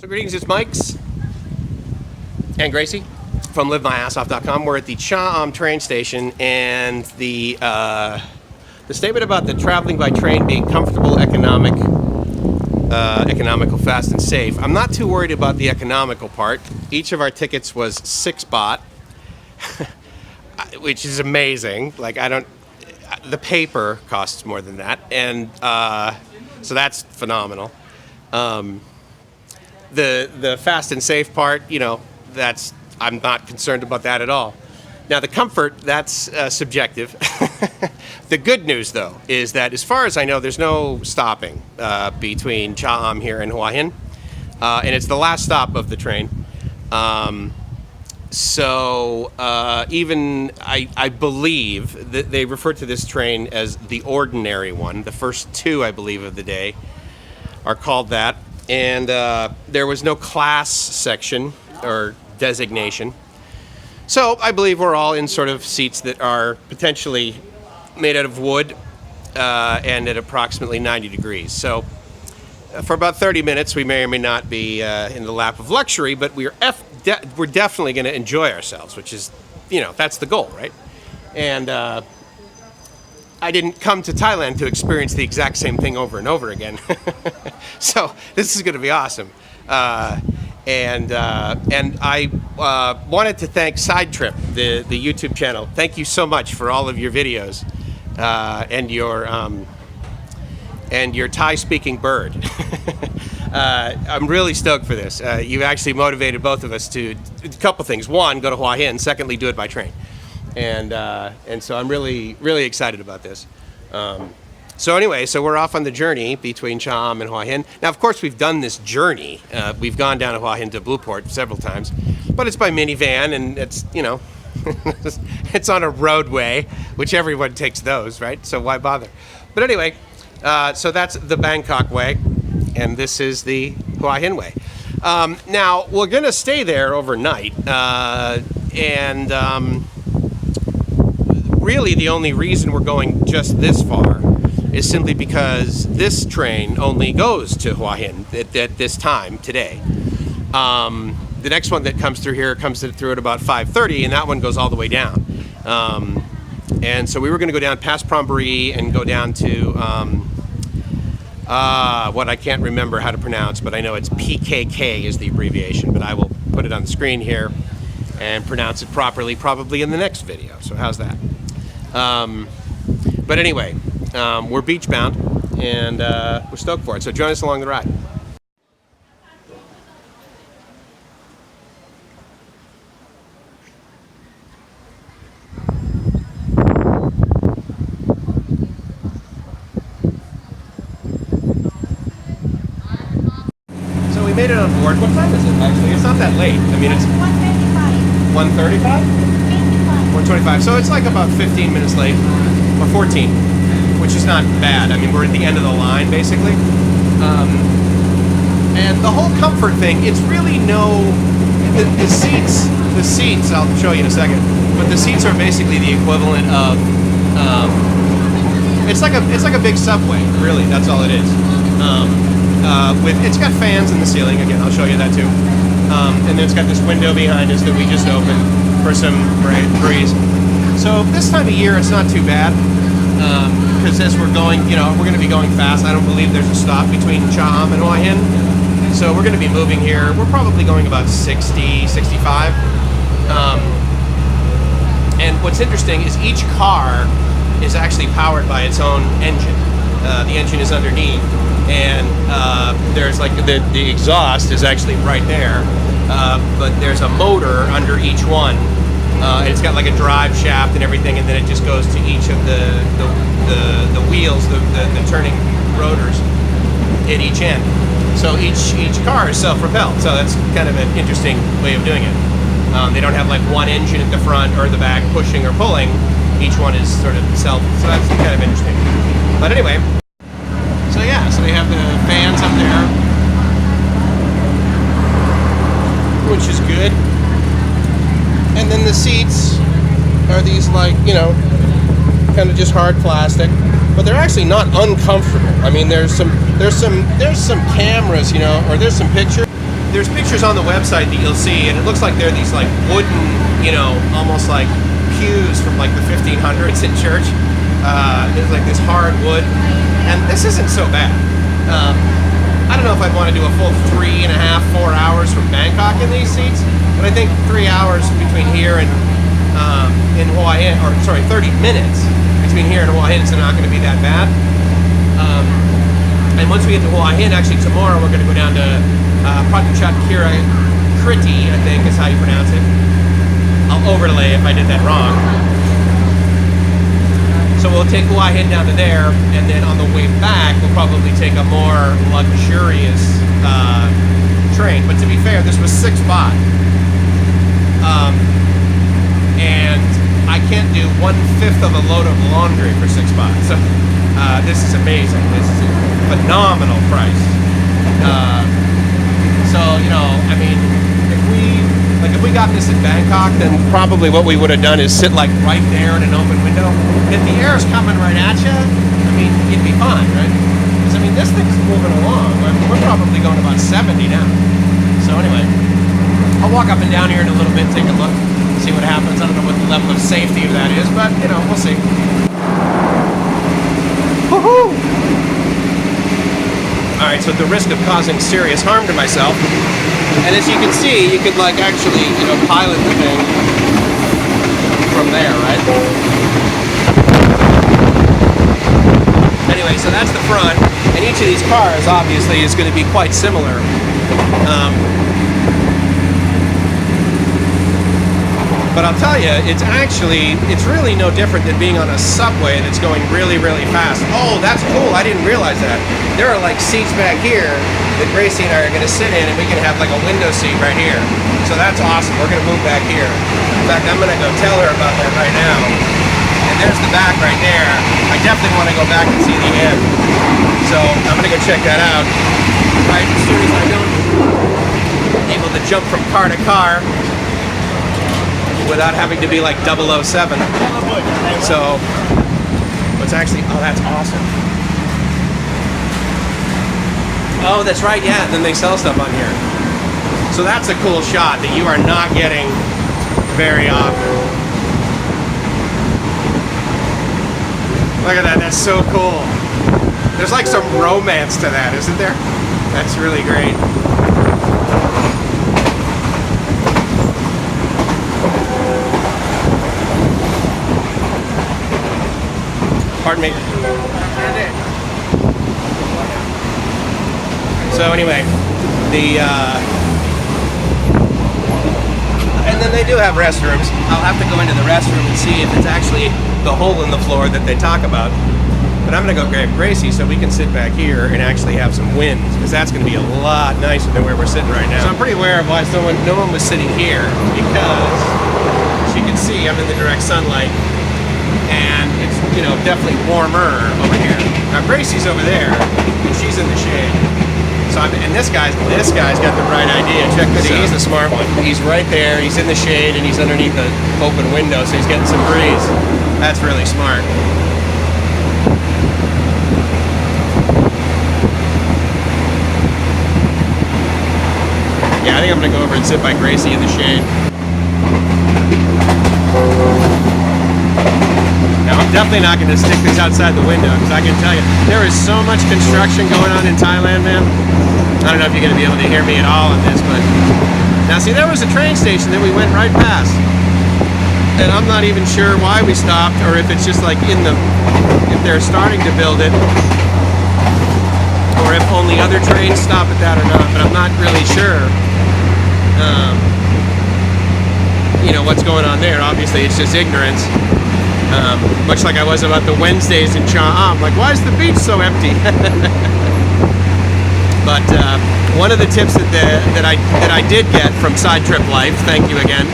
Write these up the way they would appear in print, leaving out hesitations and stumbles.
So greetings, it's Mike's and Gracie from LiveMyAssOff.com. We're at the Cha train station, and the statement about the traveling by train being comfortable, economical, fast, and safe. I'm not too worried about the economical part. Each of our tickets was 6 baht, which is amazing. Like, the paper costs more than that, and so that's phenomenal. The fast and safe part, I'm not concerned about that at all. Now, the comfort, that's subjective. The good news, though, is that as far as I know, there's no stopping between Cha here and Hua Hin, and it's the last stop of the train. So even I believe that they refer to this train as the ordinary one. The first 2, I believe, of the day are called that. And there was no class section or designation. So I believe we're all in sort of seats that are potentially made out of wood and at approximately 90 degrees. So for about 30 minutes, we may or may not be in the lap of luxury, but we're definitely going to enjoy ourselves, which is, that's the goal, right? And I didn't come to Thailand to experience the exact same thing over and over again. So this is going to be awesome. And I wanted to thank Side Trip, the YouTube channel. Thank you so much for all of your videos and your Thai-speaking bird. I'm really stoked for this. You've actually motivated both of us to a couple things. One, go to Hua Hin. Secondly, do it by train. And so I'm really, really excited about this. So anyway, so we're off on the journey between Cha and Hua Hin. Now, of course, we've done this journey. We've gone down to Hua Hin to Blueport several times, but it's by minivan, and it's, it's on a roadway, which everyone takes those, right? So why bother? But anyway, so that's the Bangkok way, and this is the Hua Hin way. Now, we're going to stay there overnight, and really the only reason we're going just this far is simply because this train only goes to Hua Hin at this time today. The next one that comes through here comes through at about 5:30, and that one goes all the way down. And so we were going to go down past Prombury and go down to what I can't remember how to pronounce, but I know it's PKK is the abbreviation, but I will put it on the screen here and pronounce it properly probably in the next video. So how's that? But anyway, we're beach bound, and we're stoked for it. So join us along the ride. So we made it on board. What time is it, actually? It's not that late. I mean, it's 1:35? 1:25. So it's like about 15 minutes late, or 14, which is not bad. I mean, we're at the end of the line, basically. And the whole comfort thing, it's really the seats, I'll show you in a second, but the seats are basically the equivalent of, it's like a big subway, really, that's all it is. It's got fans in the ceiling, again, I'll show you that too. And then it's got this window behind us that we just opened for some breeze. So this time of year, it's not too bad. Because as we're going, we're going to be going fast. I don't believe there's a stop between Cha and Hua Hin. So we're going to be moving here. We're probably going about 60, 65. And what's interesting is each car is actually powered by its own engine. The engine is underneath, and there's like the exhaust is actually right there. But there's a motor under each one. And it's got like a drive shaft and everything, and then it just goes to each of the wheels, the turning rotors at each end. So each car is self-propelled. So that's kind of an interesting way of doing it. They don't have like one engine at the front or the back pushing or pulling. Each one is sort of self. So that's kind of interesting. But anyway, so yeah, so they have the fans up there, which is good. And then the seats are these kind of just hard plastic, but they're actually not uncomfortable. I mean, there's some cameras, or there's some pictures. there's pictures on the website that you'll see, and it looks like they're these like wooden, almost like pews from like the 1500s in church. There's like this hard wood, and this isn't so bad. I don't know if I'd want to do a full 3.5, 4 hours from Bangkok in these seats, but I think 3 hours between here and in Hua Hin, 30 minutes between here and Hua Hin is not going to be that bad. And once we get to Hua Hin, actually tomorrow we're going to go down to Kriti, I think is how you pronounce it. I'll overlay if I did that wrong. So we'll take Hua Hin down to there, and then on the way back, we'll probably take a more luxurious train. But to be fair, this was 6 baht. And I can't do 1/5 of a load of laundry for 6 baht. So this is amazing. This is a phenomenal price. If we got this in Bangkok, then probably what we would have done is sit like right there in an open window. If the air is coming right at you, you'd be fine, right? Because this thing's moving along. We're probably going about 70 now. So anyway, I'll walk up and down here in a little bit, take a look, see what happens. I don't know what the level of safety of that is, but we'll see. Woohoo! All right, so at the risk of causing serious harm to myself, and as you can see, you could actually, pilot the thing from there, right? Anyway, so that's the front, and each of these cars obviously is going to be quite similar. But I'll tell you, it's really no different than being on a subway that's going really, really fast. Oh, that's cool. I didn't realize that. There are like seats back here that Gracie and I are going to sit in, and we can have like a window seat right here. So that's awesome. We're going to move back here. In fact, I'm going to go tell her about that right now. And there's the back right there. I definitely want to go back and see the end. So I'm going to go check that out. Right as soon as I don't able to jump from car to car without having to be like 007. So, what's actually, oh, that's awesome. Oh, that's right, yeah, and then they sell stuff on here. So that's a cool shot that you are not getting very often. Look at that, that's so cool. There's like some romance to that, isn't there? That's really great. Pardon me. So anyway, and then they do have restrooms. I'll have to go into the restroom and see if it's actually the hole in the floor that they talk about. But I'm gonna go grab Gracie so we can sit back here and actually have some wind, because that's gonna be a lot nicer than where we're sitting right now. So I'm pretty aware of why no one was sitting here, because as you can see, I'm in the direct sunlight. And it's, definitely warmer over here. Now Gracie's over there, and she's in the shade. So and this guy's got the right idea. Check this out. He's the smart one. He's right there. He's in the shade, and he's underneath the open window, so he's getting some breeze. That's really smart. Yeah, I think I'm gonna go over and sit by Gracie in the shade. Now, I'm definitely not going to stick this outside the window, because I can tell you, there is so much construction going on in Thailand, man. I don't know if you're going to be able to hear me at all in this, but... Now, see, there was a train station that we went right past. And I'm not even sure why we stopped, or if it's just like if they're starting to build it, or if only other trains stop at that or not, but I'm not really sure. What's going on there. Obviously, it's just ignorance. Much like I was about the Wednesdays in Cha Am. Like, why is the beach so empty? But one of the tips that I did get from Side Trip Life, thank you again,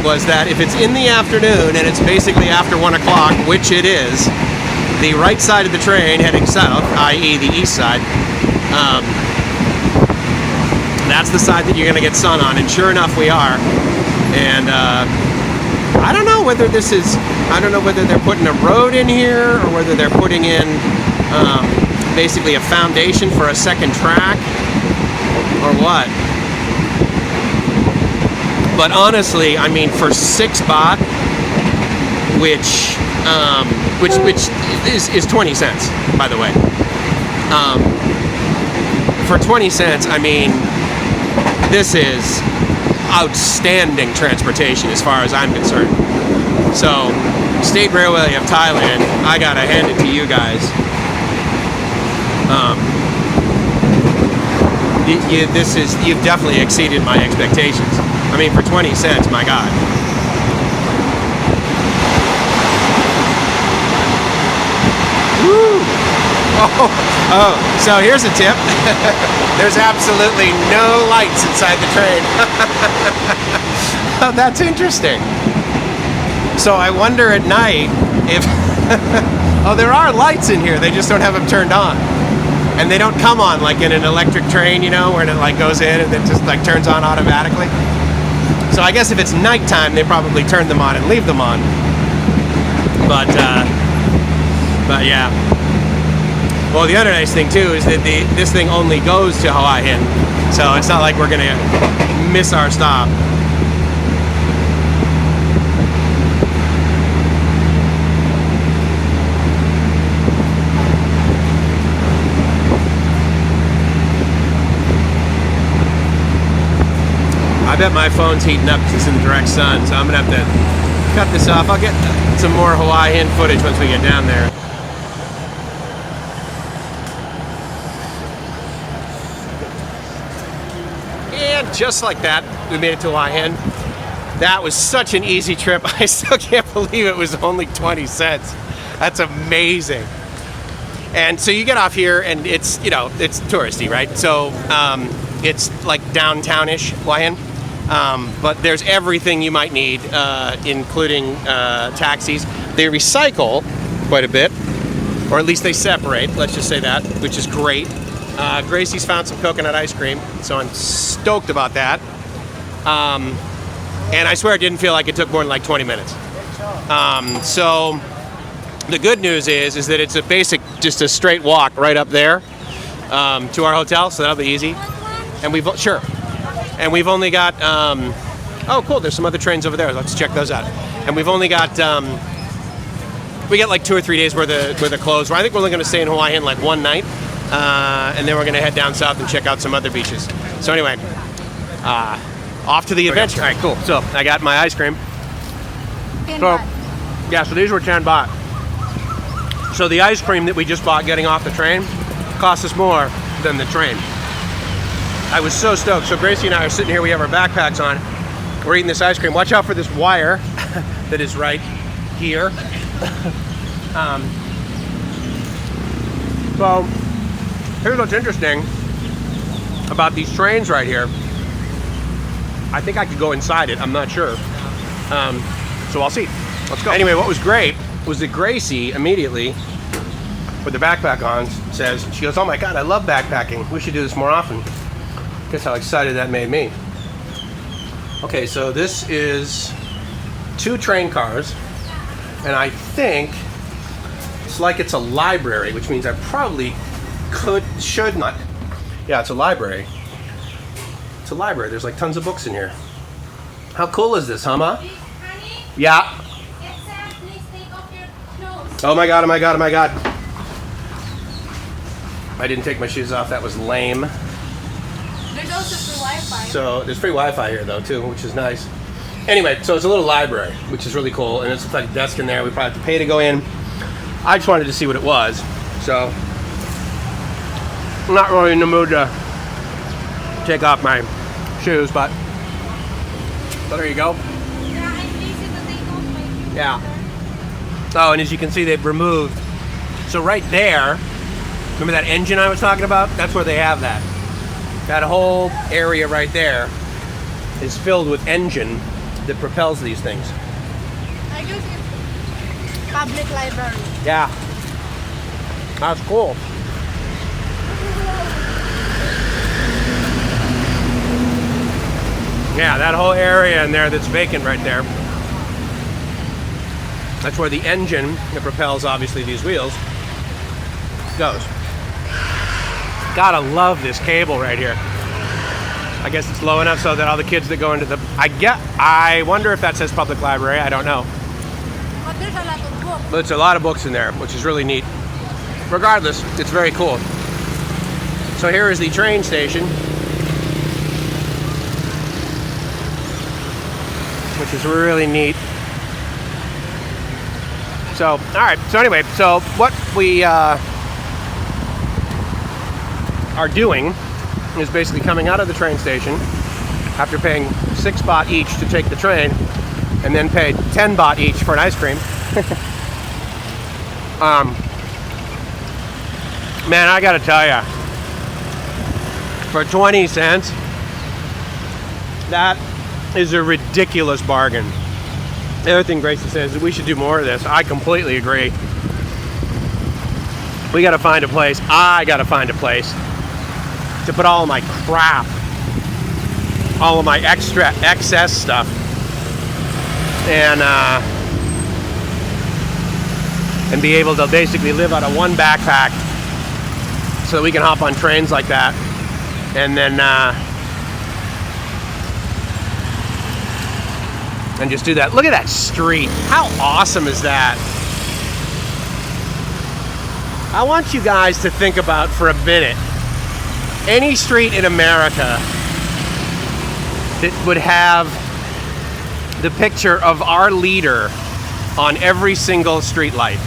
was that if it's in the afternoon and it's basically after 1 o'clock, which it is, the right side of the train heading south, i.e. the east side, that's the side that you're going to get sun on, and sure enough we are. And I don't know whether they're putting a road in here, or whether they're putting in basically a foundation for a second track, or what. But honestly, I mean, for 6 baht, which is 20 cents, by the way. For 20 cents, I mean, this is outstanding transportation as far as I'm concerned. So, State Railway of Thailand, I gotta hand it to you guys. You've definitely exceeded my expectations. I mean, for 20 cents, my God. Woo! Oh, so here's a tip. There's absolutely no lights inside the train. Oh, that's interesting. So I wonder at night if... Oh, there are lights in here. They just don't have them turned on. And they don't come on like in an electric train, you know, where it like goes in and then just like turns on automatically. So I guess if it's nighttime, they probably turn them on and leave them on. But yeah. Well, the other nice thing too is that this thing only goes to Hua Hin, so it's not like we're gonna miss our stop. I bet my phone's heating up because it's in the direct sun, so I'm gonna have to cut this off. I'll get some more Hua Hin footage once we get down there. And just like that, we made it to Hua Hin. That was such an easy trip. I still can't believe it was only 20 cents. That's amazing. And so you get off here and it's, you know, it's touristy, right? So it's like downtownish Hua Hin. But there's everything you might need, including taxis. They recycle quite a bit, or at least they separate, let's just say that, which is great. Gracie's found some coconut ice cream, so I'm stoked about that. And I swear it didn't feel like it took more than like 20 minutes. So the good news is that it's just a straight walk right up there to our hotel, so that'll be easy. And we've only got, oh cool, there's some other trains over there, let's check those out. And we've only got, we got like 2 or 3 days worth of clothes. I think we're only gonna stay in Hua Hin like one night, and then we're gonna head down south and check out some other beaches. So anyway, off to the adventure. All right, cool. So I got my ice cream. So, yeah, so these were 10 baht. So the ice cream that we just bought getting off the train cost us more than the train. I was so stoked. So Gracie and I are sitting here, we have our backpacks on. We're eating this ice cream. Watch out for this wire that is right here. So here's what's interesting about these trains right here. I think I could go inside it, I'm not sure. So I'll see. Let's go. Anyway, what was great was that Gracie immediately, with the backpack on, she goes, oh my God, I love backpacking. We should do this more often. Guess how excited that made me. Okay, so this is 2 train cars, and I think it's like it's a library, which means I probably should not. Yeah, it's a library. It's a library. There's like tons of books in here. How cool is this, huh, Ma? Yeah. Oh my God, oh my God, oh my God. I didn't take my shoes off. That was lame. There's also free Wi-Fi. So there's free Wi-Fi here though too, which is nice. Anyway, so it's a little library, which is really cool, and it's like a desk in there. We probably have to pay to go in. I just wanted to see what it was, so I'm not really in the mood to take off my shoes, but there you go. Yeah, I'm lazy to take off my shoes. Yeah. Oh, and as you can see, they've removed. So right there, remember that engine I was talking about? That's where they have that. That whole area right there is filled with engine that propels these things. I guess it's public library. Yeah. That's cool. Yeah, that whole area in there that's vacant right there. That's where the engine that propels, obviously, these wheels goes. Gotta love this cable right here. I guess it's low enough so that all the kids that go into the... I wonder if that says public library. I don't know. But there's a lot of books. But it's a lot of books in there, which is really neat. Regardless, it's very cool. So here is the train station, which is really neat. So, all right. So anyway, so what we are doing is basically coming out of the train station after paying 6 baht each to take the train, and then paid 10 baht each for an ice cream. Man, I gotta tell you, for 20 cents, that is a ridiculous bargain. The other thing Gracie says is we should do more of this. I completely agree. We gotta find a place. I gotta find a place to put all of my crap, all of my excess stuff, and be able to basically live out of one backpack so that we can hop on trains like that, and then and just do that. Look at that street. How awesome is that? I want you guys to think about for a minute any street in America that would have the picture of our leader on every single street light.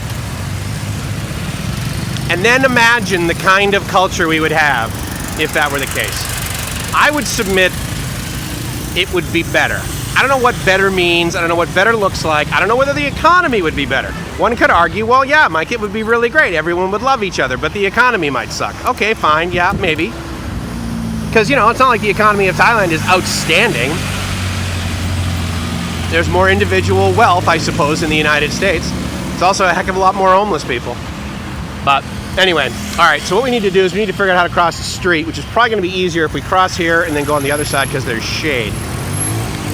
And then imagine the kind of culture we would have if that were the case. I would submit it would be better. I don't know what better means. I don't know what better looks like. I don't know whether the economy would be better. One could argue, well, yeah, Mike, it would be really great. Everyone would love each other, but the economy might suck. Okay, fine, yeah, maybe. Because, you know, it's not like the economy of Thailand is outstanding. There's more individual wealth, I suppose, in the United States. It's also a heck of a lot more homeless people. But anyway, all right, so what we need to do is we need to figure out how to cross the street, which is probably going to be easier if we cross here and then go on the other side because there's shade.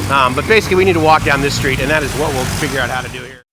But basically, we need to walk down this street, and that is what we'll figure out how to do here.